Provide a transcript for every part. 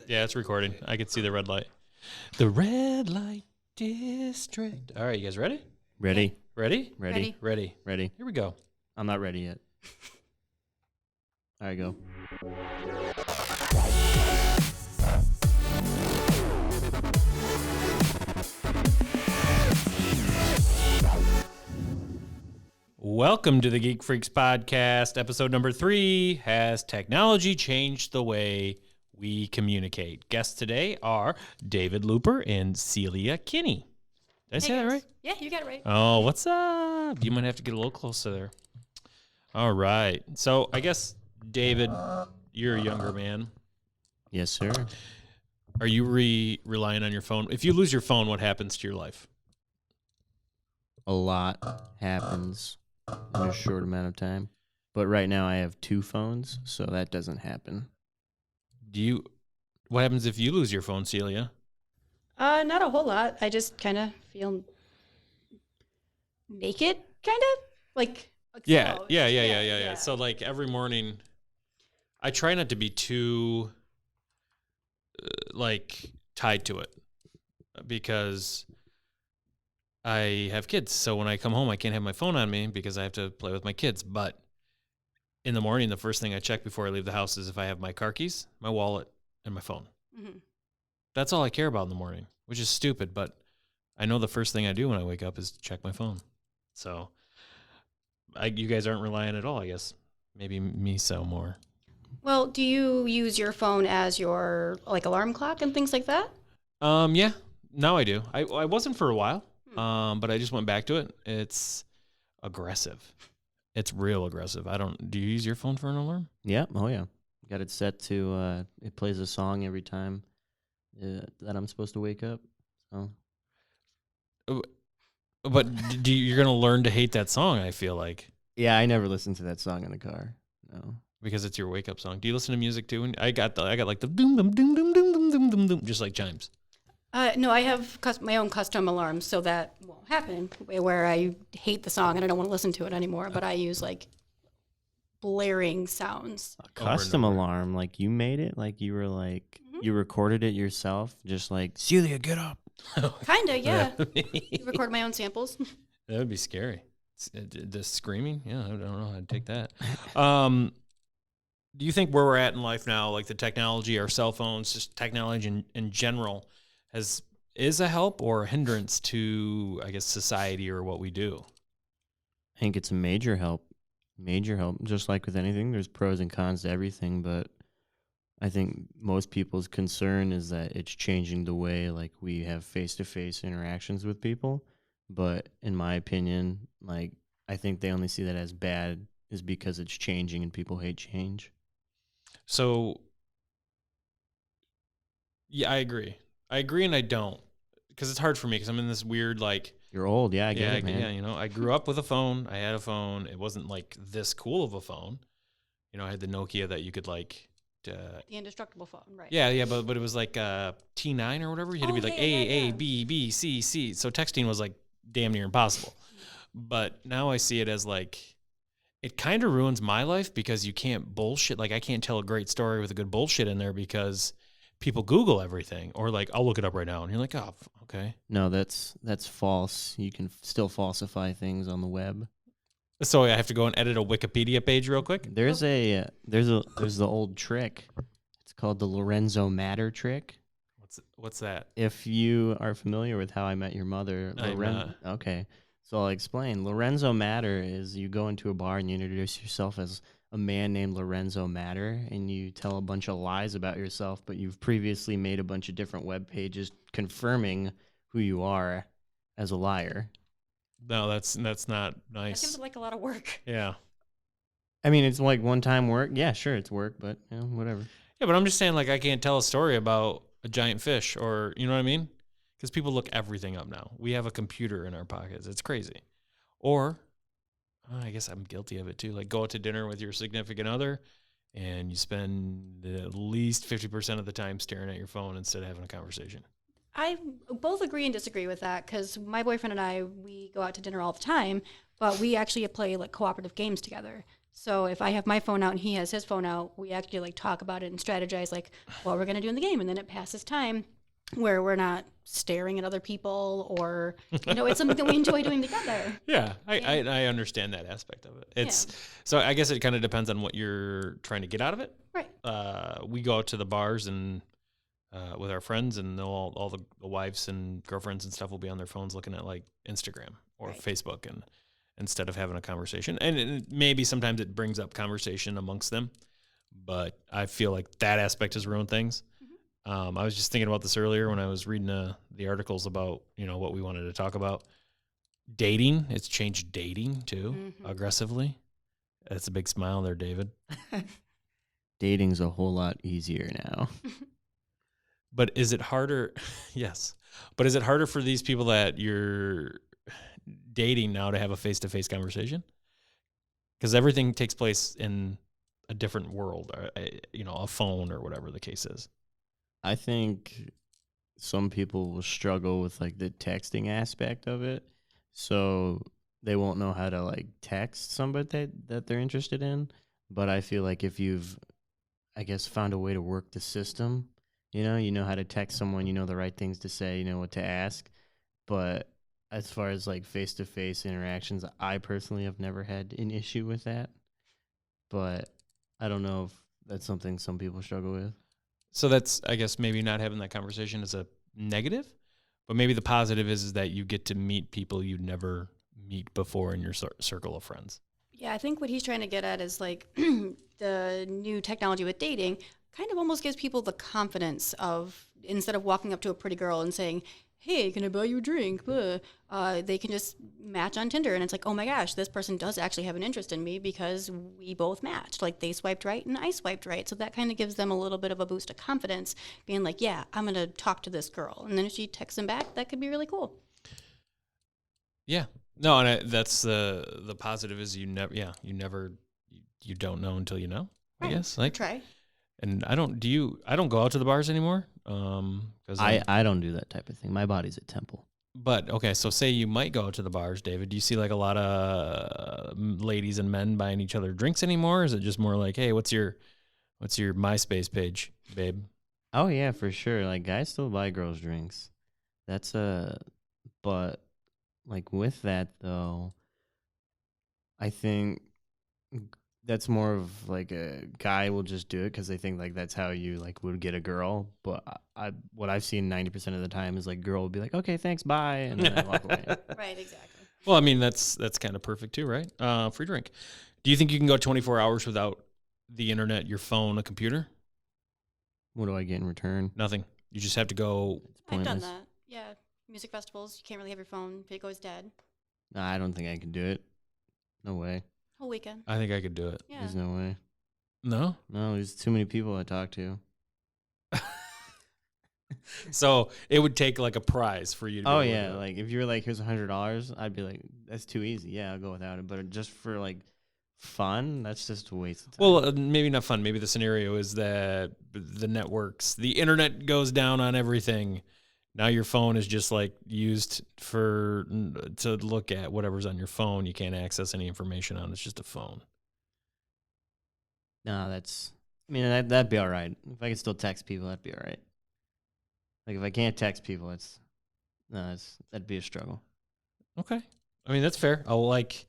Yeah, it's recording. I can see the red light. The red light district. All right, you guys ready? Ready. Ready? Ready. Ready. Here we go. I'm not ready yet. All right, go. Welcome to the Geek Freaks Podcast. Episode number 3. Has technology changed the way we communicate? Guests today are David Looper and Celia Kinney. Did I say that right? Yeah, you got it right. Oh, what's up? You might have to get a little closer there. All right. So I guess, David, you're a younger man. Yes, sir. Are you relying on your phone? If you lose your phone, what happens to your life? A lot happens in a short amount of time. But right now I have 2 phones, so that doesn't happen. What happens if you lose your phone, Celia? Not a whole lot. I just kind of feel naked, kind of like. Yeah. exposed. So like every morning, I try not to be too tied to it because I have kids. So when I come home, I can't have my phone on me because I have to play with my kids. But in the morning, the first thing I check before I leave the house is if I have my car keys, my wallet, and my phone. Mm-hmm. That's all I care about in the morning, which is stupid. But I know the first thing I do when I wake up is to check my phone. So you guys aren't relying at all, I guess. Maybe me so more. Well, do you use your phone as your alarm clock and things like that? Yeah. Now I do. I wasn't for a while. But I just went back to it. It's aggressive. It's real aggressive. Do you use your phone for an alarm? Yeah. Oh, yeah. Got it set to, it plays a song every time that I'm supposed to wake up. So. But you're going to learn to hate that song, I feel like. Yeah, I never listen to that song in the car. No. Because it's your wake up song. Do you listen to music too? I got like the doom dum doom dum doom dum dum dum dum, just like chimes. No, I have my own custom alarms, so that won't happen. Where I hate the song and I don't want to listen to it anymore, but I use blaring sounds. A custom alarm, like you made it, like you were you recorded it yourself, just like Celia, get up. Kinda, yeah. Record my own samples. That would be scary. The screaming, yeah, I don't know how to take that. Do you think where we're at in life now, like the technology, our cell phones, just technology in general, is a help or a hindrance to, I guess, society or what we do? I think it's a major help. Major help. Just like with anything, there's pros and cons to everything, but I think most people's concern is that it's changing the way we have face-to-face interactions with people. But in my opinion, I think they only see that as bad is because it's changing and people hate change. So, yeah, I agree. And I don't, because it's hard for me because I'm in this weird You're old, yeah, I get it, man. Yeah, I grew up with a phone. I had a phone. It wasn't this cool of a phone. I had the Nokia that you could the indestructible phone, right? Yeah, but it was T9 or whatever. You had to be A, B, B, C, C. So texting was damn near impossible. But now I see it as it kind of ruins my life because you can't bullshit. I can't tell a great story with a good bullshit in there because people Google everything, or I'll look it up right now, and you're like, oh, okay. No, that's false. You can still falsify things on the web. So I have to go and edit a Wikipedia page real quick. There's the old trick. It's called the Lorenzo Matter trick. What's that? If you are familiar with How I Met Your Mother, okay. So I'll explain. Lorenzo Matter is you go into a bar and you introduce yourself as a man named Lorenzo Matter, and you tell a bunch of lies about yourself, but you've previously made a bunch of different web pages confirming who you are as a liar. No, that's not nice. That seems like a lot of work. Yeah. I mean, it's one-time work. Yeah, sure, it's work, but whatever. Yeah, but I'm just saying, I can't tell a story about a giant fish, or you know what I mean? Because people look everything up now. We have a computer in our pockets. It's crazy. Or I guess I'm guilty of it too. Go out to dinner with your significant other, and you spend at least 50% of the time staring at your phone instead of having a conversation. I both agree and disagree with that because my boyfriend and I, we go out to dinner all the time, but we actually play cooperative games together. So if I have my phone out and he has his phone out, we actually like talk about it and strategize like what we're going to do in the game. And then it passes time where we're not staring at other people or, it's something that we enjoy doing together. Yeah, I understand that aspect of it. So I guess it kind of depends on what you're trying to get out of it. Right. We go out to the bars and with our friends, and all the wives and girlfriends and stuff will be on their phones looking at like Instagram or Facebook, and instead of having a conversation. And maybe sometimes it brings up conversation amongst them, but I feel like that aspect has ruined things. I was just thinking about this earlier when I was reading the articles about, what we wanted to talk about. Dating, it's changed dating too, aggressively. That's a big smile there, David. Dating's a whole lot easier now. But is it harder? Yes. But is it harder for these people that you're dating now to have a face-to-face conversation? Because everything takes place in a different world, or, a phone or whatever the case is. I think some people will struggle with like the texting aspect of it. So they won't know how to like text somebody that they're interested in. But I feel like if you've, I guess, found a way to work the system, you know how to text someone, you know the right things to say, you know what to ask. But as far as like face-to-face interactions, I personally have never had an issue with that. But I don't know if that's something some people struggle with. So that's, I guess, maybe not having that conversation is a negative, but maybe the positive is that you get to meet people you'd never meet before in your circle of friends. Yeah, I think what he's trying to get at is like the new technology with dating kind of almost gives people the confidence of, instead of walking up to a pretty girl and saying, hey, can I buy you a drink? They can just match on Tinder. And it's like, oh my gosh, this person does actually have an interest in me because we both matched. Like they swiped right and I swiped right. So that kind of gives them a little bit of a boost of confidence, being like, yeah, I'm going to talk to this girl. And then if she texts him back, that could be really cool. Yeah. No, and that's the positive is you don't know until you know, I guess. Like, try. And I don't go out to the bars anymore. Cause I don't do that type of thing. My body's a temple. But okay, so say you might go out to the bars, David. Do you see like a lot of ladies and men buying each other drinks anymore? Or is it just more like, hey, what's your MySpace page, babe? Oh yeah, for sure. Like guys still buy girls drinks. That's but like with that though, I think that's more of like a guy will just do it because they think like that's how you like would get a girl. But what I've seen 90% of the time is like girl will be like, okay, thanks, bye, and then walk away. Right, exactly. Well, I mean that's kind of perfect too, right? Free drink. Do you think you can go 24 hours without the internet, your phone, a computer? What do I get in return? Nothing. You just have to go. I've done that. Yeah, music festivals. You can't really have your phone if it goes dead. Nah, I don't think I can do it. No way. Whole weekend. I think I could do it. Yeah. There's no way. No? No, there's too many people I talk to. So it would take like a prize for you to be able to yeah. do it. Like if you were like, here's $100, I'd be like, that's too easy. Yeah, I'll go without it. But just for like fun, that's just a waste of time. Well, maybe not fun. Maybe the scenario is that the networks, the internet goes down on everything. Now your phone is just like used to look at whatever's on your phone. You can't access any information on it. It's just a phone. No, that'd be all right. If I could still text people, that'd be all right. Like if I can't text people, that'd be a struggle. Okay. I mean, that's fair. I'll like,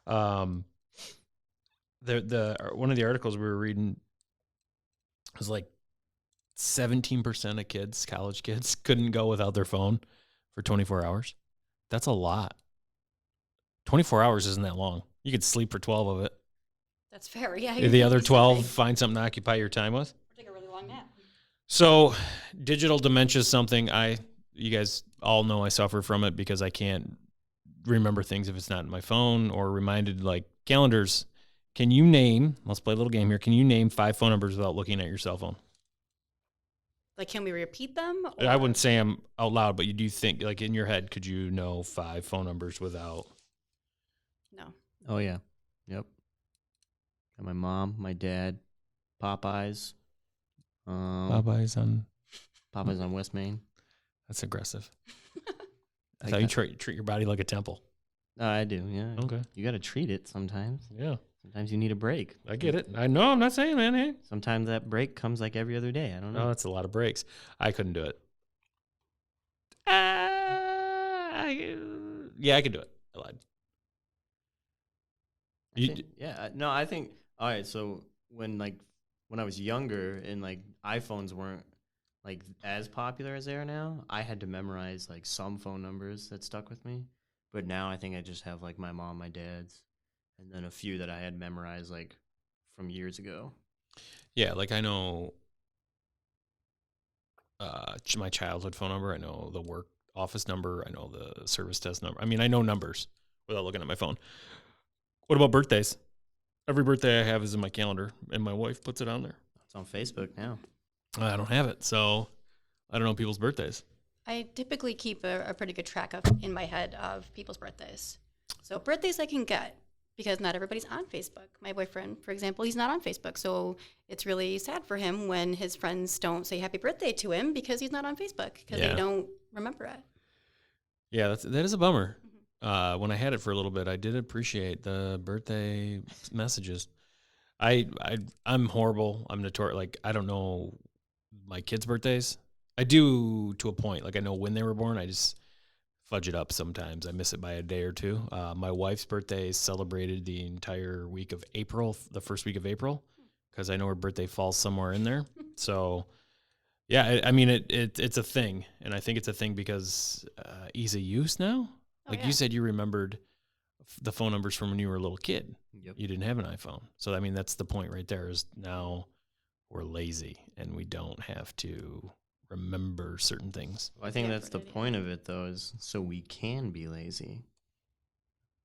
one of the articles we were reading was like 17% of kids, college kids, couldn't go without their phone for 24 hours. That's a lot. 24 hours isn't that long. You could sleep for 12 of it. That's fair, yeah. The other 12, find something to occupy your time with. Or take a really long nap. So digital dementia is something you guys all know I suffer from it because I can't remember things if it's not in my phone or reminded like calendars. Let's play a little game here. Can you name 5 phone numbers without looking at your cell phone? Like, can we repeat them? Or? I wouldn't say them out loud, but you do think, like in your head, could you know 5 phone numbers without? No. Oh, yeah. Yep. Got my mom, my dad, Popeyes. Popeyes on West Main. That's aggressive. That's how you treat your body like a temple. I do, yeah. Okay. You got to treat it sometimes. Yeah. Sometimes you need a break. I get it. I know. I'm not saying, man. Hey. Sometimes that break comes like every other day. I don't know. No, that's a lot of breaks. I couldn't do it. Yeah, I could do it. I lied. I think, all right, so when I was younger and like iPhones weren't like as popular as they are now, I had to memorize like some phone numbers that stuck with me. But now I think I just have like my mom, my dad's, and then a few that I had memorized like from years ago. Yeah, like I know my childhood phone number. I know the work office number. I know the service desk number. I mean, I know numbers without looking at my phone. What about birthdays? Every birthday I have is in my calendar, and my wife puts it on there. It's on Facebook now. I don't have it, so I don't know people's birthdays. I typically keep a pretty good track of in my head of people's birthdays. So birthdays I can get because not everybody's on Facebook. My boyfriend, for example, he's not on Facebook, so it's really sad for him when his friends don't say happy birthday to him because he's not on Facebook because they don't remember it. Yeah, that is a bummer. When I had it for a little bit, I did appreciate the birthday messages. I'm horrible. I'm notorious. Like, I don't know my kids' birthdays. I do to a point. Like, I know when they were born. I just fudge it up sometimes. I miss it by a day or two. My wife's birthday is celebrated the entire week of April, the first week of April, because I know her birthday falls somewhere in there. So, yeah, I mean, it's a thing. And I think it's a thing because ease of use now. Like you said, you remembered the phone numbers from when you were a little kid. Yep. You didn't have an iPhone. So, I mean, that's the point right there is now we're lazy and we don't have to remember certain things. Well, I think that's the point of it, though, is so we can be lazy.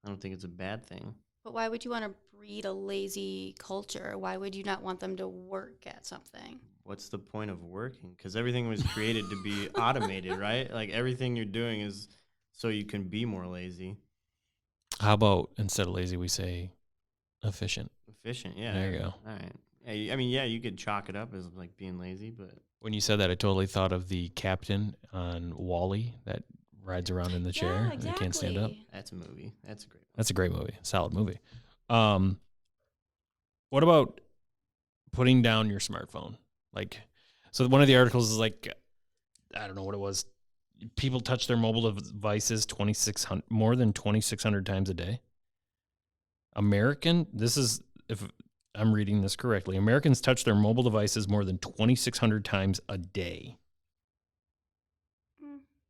I don't think it's a bad thing. But why would you want to breed a lazy culture? Why would you not want them to work at something? What's the point of working? Because everything was created to be automated, right? Like everything you're doing is so you can be more lazy. How about instead of lazy, we say efficient? Efficient, yeah. There you go. All right. Yeah, I mean, yeah, you could chalk it up as like being lazy, but when you said that, I totally thought of the captain on Wall-E that rides around in the chair and can't stand up. That's a movie. That's a great movie. That's a great movie. Solid movie. What about putting down your smartphone? Like, so one of the articles is like, I don't know what it was. People touch their mobile devices more than 2,600 times a day. This is, if I'm reading this correctly, Americans touch their mobile devices more than 2,600 times a day.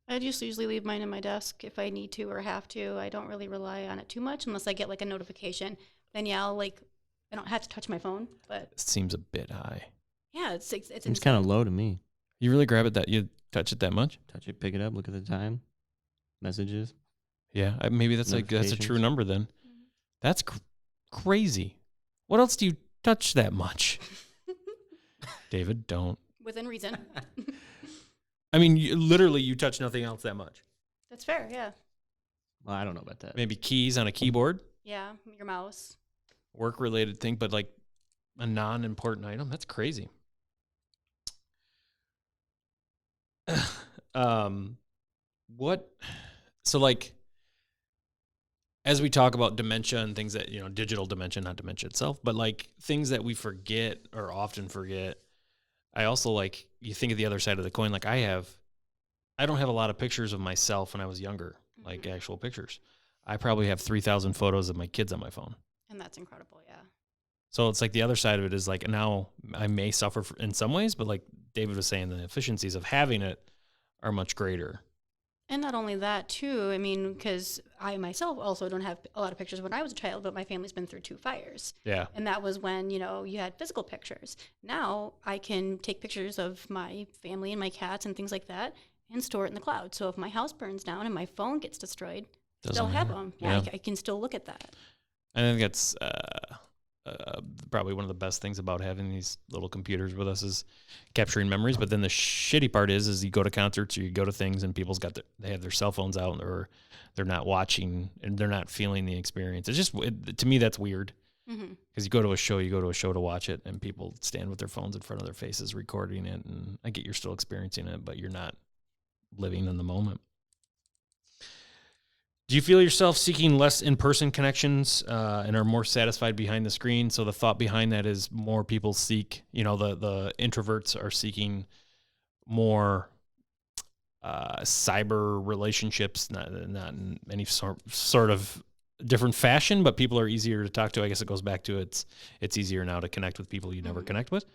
I just usually leave mine in my desk if I need to or have to. I don't really rely on it too much unless I get like a notification. Then I don't have to touch my phone. But it seems a bit high. Yeah, it's kind of low to me. You really grab it that you touch it that much? Touch it, pick it up, look at the time, messages. Yeah, maybe that's a true number then. Mm-hmm. That's crazy. What else do you touch that much? David, don't. Within reason. I mean, you touch nothing else that much. That's fair, yeah. Well, I don't know about that. Maybe keys on a keyboard? Yeah, your mouse. Work-related thing, but like a non-important item? That's crazy. So like, as we talk about dementia and things that, digital dementia, not dementia itself, but like things that we forget or often forget, I also like, you think of the other side of the coin. Like I don't have a lot of pictures of myself when I was younger, like actual pictures. I probably have 3,000 photos of my kids on my phone. And that's incredible, yeah. So it's like the other side of it is like, now I may suffer in some ways, but like David was saying, the efficiencies of having it are much greater. And not only that, too, I mean, because I myself also don't have a lot of pictures when I was a child, but my family's been through 2 fires. Yeah. And that was when, you had physical pictures. Now I can take pictures of my family and my cats and things like that and store it in the cloud. So if my house burns down and my phone gets destroyed, still have them. Yeah. I can still look at that. I think that's probably one of the best things about having these little computers with us is capturing memories. But then the shitty part is you go to concerts or you go to things and people's they have their cell phones out or they're not watching and they're not feeling the experience. It's just, to me, that's weird. Because you go to a show to watch it and people stand with their phones in front of their faces recording it. And I get you're still experiencing it, but you're not living in the moment. Do you feel yourself seeking less in-person connections and are more satisfied behind the screen? So the thought behind that is more people seek, the introverts are seeking more cyber relationships, not in any sort of different fashion, but people are easier to talk to. I guess it goes back to it's easier now to connect with people you never connect with.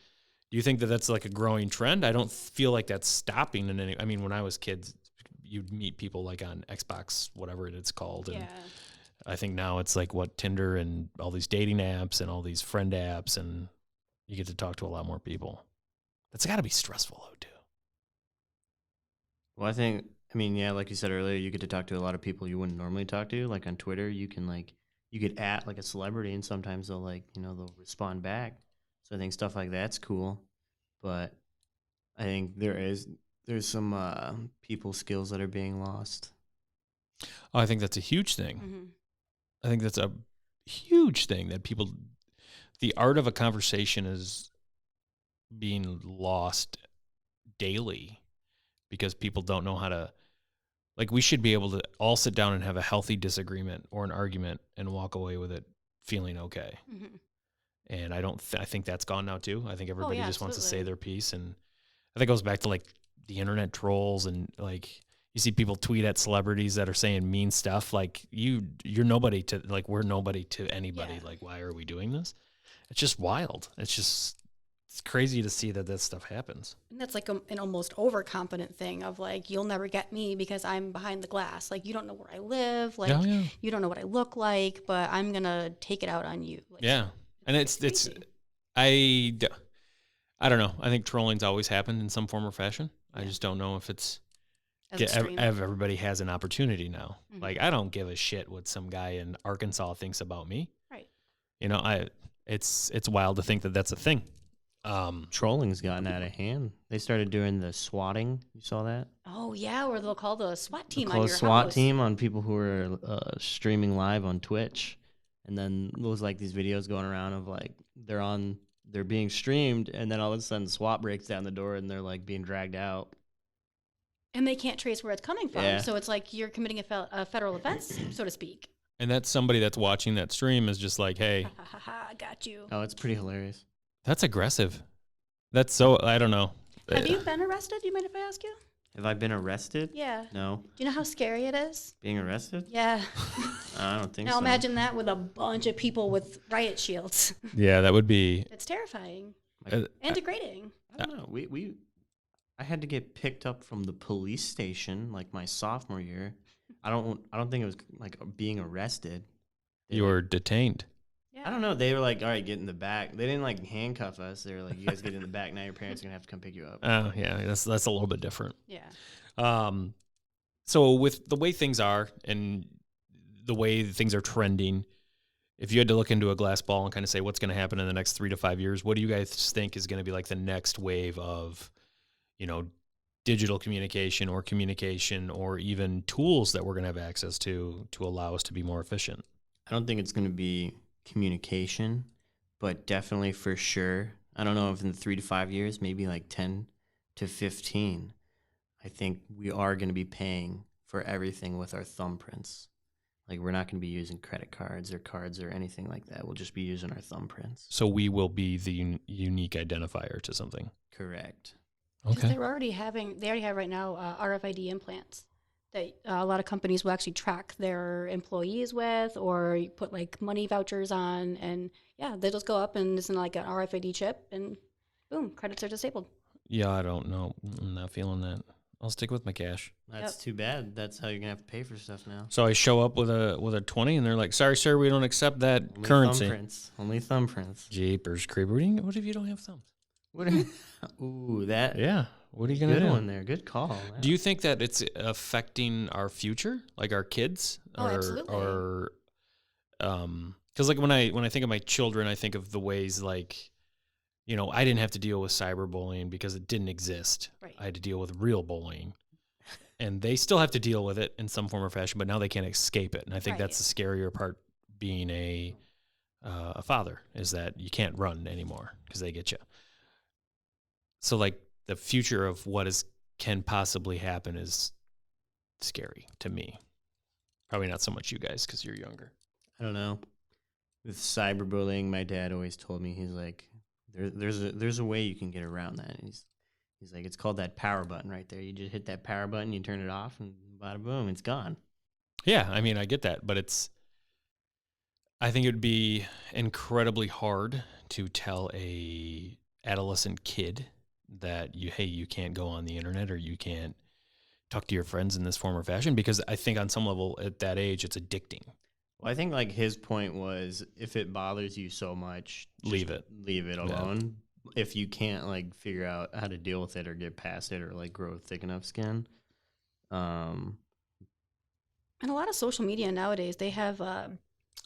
Do you think that that's like a growing trend? I don't feel like that's stopping in any. I mean, when I was kids, you'd meet people like on Xbox, whatever it's called, and I think now it's like Tinder and all these dating apps and all these friend apps, and you get to talk to a lot more people. That's got to be stressful though, too. Well, like you said earlier, you get to talk to a lot of people you wouldn't normally talk to. Like on Twitter, you get at like a celebrity, and sometimes they'll they'll respond back. So I think stuff like that's cool, but I think there's some people skills that are being lost. Oh, I think that's a huge thing. Mm-hmm. I think that's a huge thing that the art of a conversation is being lost daily because people don't know how to, we should be able to all sit down and have a healthy disagreement or an argument and walk away with it feeling okay. Mm-hmm. And I think that's gone now too. I think everybody just wants to say absolutely. their piece. And I think it goes back to the internet trolls and you see people tweet at celebrities that are saying mean stuff. You're nobody to, we're nobody to anybody. Yeah. Why are we doing this? It's just wild. It's crazy to see that stuff happens. And that's like an almost overconfident thing of you'll never get me because I'm behind the glass. You don't know where I live. You don't know what I look like, but I'm going to take it out on you. Yeah. And it's I don't know. I think trolling's always happened in some form or fashion. Yeah. I just don't know if it's everybody has an opportunity now. Mm-hmm. I don't give a shit what some guy in Arkansas thinks about me. Right. It's wild to think that that's a thing. Trolling's gotten out of hand. They started doing the swatting. You saw that? Oh yeah, or they'll call the SWAT team on your house. SWAT team on people who are streaming live on Twitch, and then there was these videos going around of they're being streamed, and then all of a sudden SWAT breaks down the door and they're being dragged out. And they can't trace where it's coming from, yeah. So it's you're committing a federal offense, so to speak. And that's somebody that's watching that stream is just hey, I got you. Oh, it's pretty hilarious. That's aggressive. That's so, I don't know. Have you been arrested? Do you mind if I ask you? Have I been arrested? Yeah. No. Do you know how scary it is? Being arrested? Yeah. I don't think so. Now imagine that with a bunch of people with riot shields. Yeah, that would be. It's terrifying and degrading. I don't know. I had to get picked up from the police station my sophomore year. I don't think it was being arrested. You were detained. Yeah. I don't know. They were all right, get in the back. They didn't handcuff us. They were you guys get in the back. Now your parents are gonna have to come pick you up. Oh yeah, that's a little bit different. Yeah. So with the way things are and the way things are trending, if you had to look into a glass ball and kind of say what's going to happen in the next 3 to 5 years, what do you guys think is going to be the next wave of, digital communication or even tools that we're going to have access to allow us to be more efficient? I don't think it's going to be communication, but definitely for sure. I don't know if in 3 to 5 years, maybe 10 to 15, I think we are going to be paying for everything with our thumbprints. We're not going to be using credit cards or anything like that. We'll just be using our thumbprints. So we will be the unique identifier to something. Correct. Okay. They already have right now RFID implants that a lot of companies will actually track their employees with, or you put money vouchers on, and they just go up and it's in an RFID chip, and boom, credits are disabled. Yeah, I don't know. I'm not feeling that. I'll stick with my cash. That's too bad. That's how you're gonna have to pay for stuff now. So I show up with a 20, and they're like, "Sorry, sir, we don't accept that Only currency." Thumbprints. Only thumbprints. Jeepers creeper! What if you don't have thumbs? Ooh, that. Yeah. What are you gonna do? Good one there. Good call. Yeah. Do you think that it's affecting our future, our kids? Absolutely. Or, because when I think of my children, I think of the ways I didn't have to deal with cyberbullying because it didn't exist. Right. I had to deal with real bullying, and they still have to deal with it in some form or fashion. But now they can't escape it, and I think that's the scarier part. Being a father is that you can't run anymore because they get you. So the future of what can possibly happen is scary to me. Probably not so much you guys because you're younger. I don't know. With cyberbullying, my dad always told me, he's like, there's a way you can get around that. And he's like, it's called that power button right there. You just hit that power button, you turn it off, and bada boom, it's gone. Yeah, I mean, I get that, but I think it would be incredibly hard to tell a adolescent kid that you can't go on the internet or you can't talk to your friends in this form or fashion, because I think on some level at that age it's addicting. Well, I think like his point was, if it bothers you so much, Leave it alone. Yeah. If you can't like figure out how to deal with it or get past it or like grow thick enough skin. And a lot of social media nowadays, they have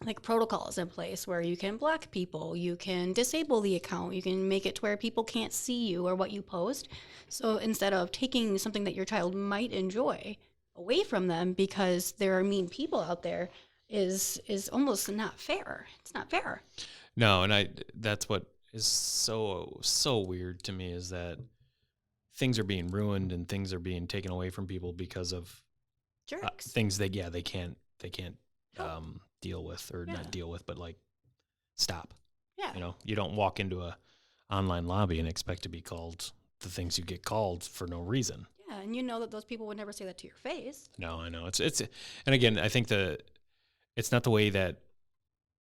like protocols in place where you can block people, you can disable the account, you can make it to where people can't see you or what you post. So instead of taking something that your child might enjoy away from them because there are mean people out there, is almost not fair. It's not fair. No, and that's what is so weird to me, is that things are being ruined and things are being taken away from people because of things they can't deal with, or not deal with, but like stop. Yeah. You know, you don't walk into a online lobby and expect to be called the things you get called for no reason. Yeah, and you know that those people would never say that to your face. No, I know. It's and again, I think it's not the way that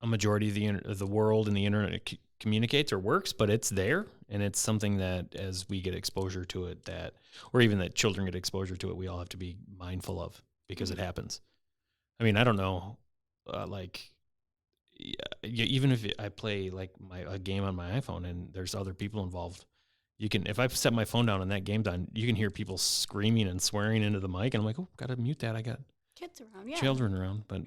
a majority of the world and the internet communicates or works, but it's there, and it's something that as we get exposure to it, or even that children get exposure to it, we all have to be mindful of, because it happens. I mean, I don't know, even if I play like a game on my iPhone and there's other people involved, if I set my phone down and that game's on, you can hear people screaming and swearing into the mic, and I'm like, oh, gotta mute that. I got kids around, children around, but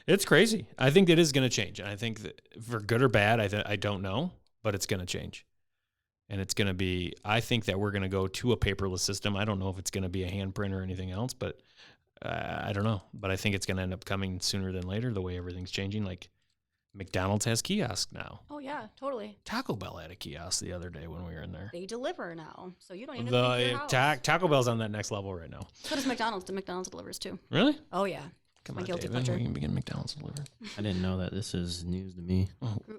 it's crazy. I think it is going to change, and I think that for good or bad, I don't know, but it's going to change, and it's going to be. I think that we're going to go to a paperless system. I don't know if it's going to be a handprint or anything else, but I don't know. But I think it's going to end up coming sooner than later. The way everything's changing, like McDonald's has kiosks now. Oh yeah, totally. Taco Bell had a kiosk the other day when we were in there. They deliver now, so you don't even have to leave your house. Taco Bell's on that next level right now. So does McDonald's. The McDonald's delivers too. Really? Oh yeah. Come my on, guilty David. pleasure. We can begin McDonald's delivered. I didn't know that. This is news to me.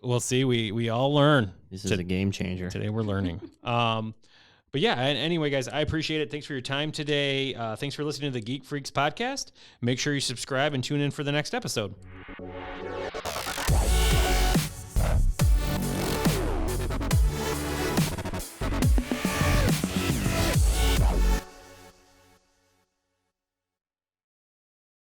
Well, see, we all learn. This is a game changer. Today we're learning. But yeah, anyway, guys, I appreciate it. Thanks for your time today. Thanks for listening to the Geek Freaks podcast. Make sure you subscribe and tune in for the next episode.